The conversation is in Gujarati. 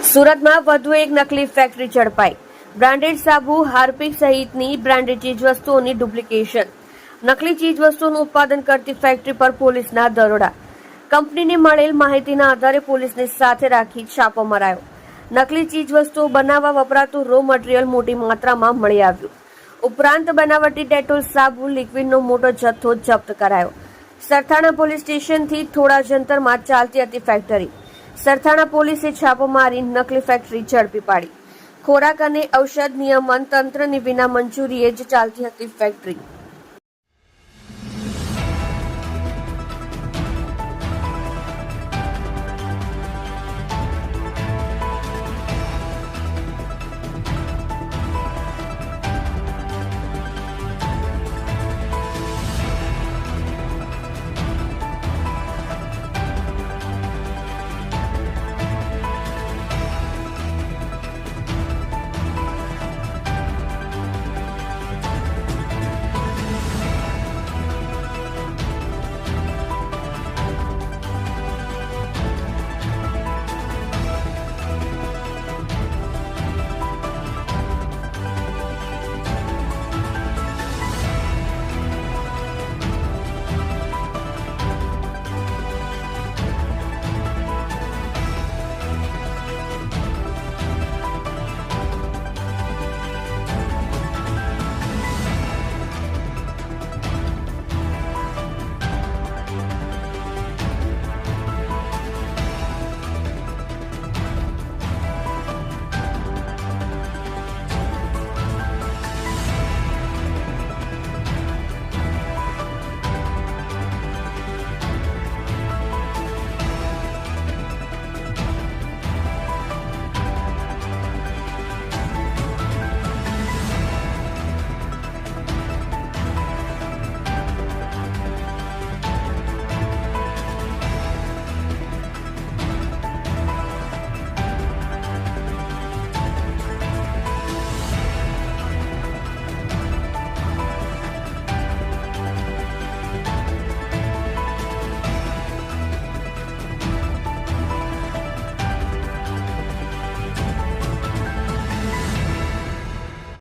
સુરતમાં વધુ એક નકલી ફેક્ટરી ઝડપાઈ. બ્રાન્ડેડ સાબુ, હાર્પિક સહિતની બ્રાન્ડેડ ચીજવસ્તુઓની ડુપ્લિકેશન. નકલી ચીજવસ્તુઓનું ઉત્પાદન કરતી ફેક્ટરી પર પોલીસના દરોડા. કંપનીને મળેલ માહિતીના આધારે પોલીસને સાથે રાખી છાપો મરાયો. નકલી ચીજવસ્તુઓ બનાવવા વપરાતું રો મટીરીયલ મોટી માત્રામાં મળી આવ્યું. ઉપરાંત બનાવટી ડેટોલ સાબુ લિક્વિડનો મોટો જથ્થો જપ્ત કરાયો. સરથાણા પોલીસ સ્ટેશનથી થોડા જ અંતરમાં ચાલતી હતી ફેક્ટરી. સરથાણા પોલીસે છાપો મારી નકલી ફેક્ટરી ઝડપી પાડી. ખોરાક અને ઔષધ નિયમન તંત્રની વિના મંજૂરીએ જ ચાલતી હતી ફેક્ટરી.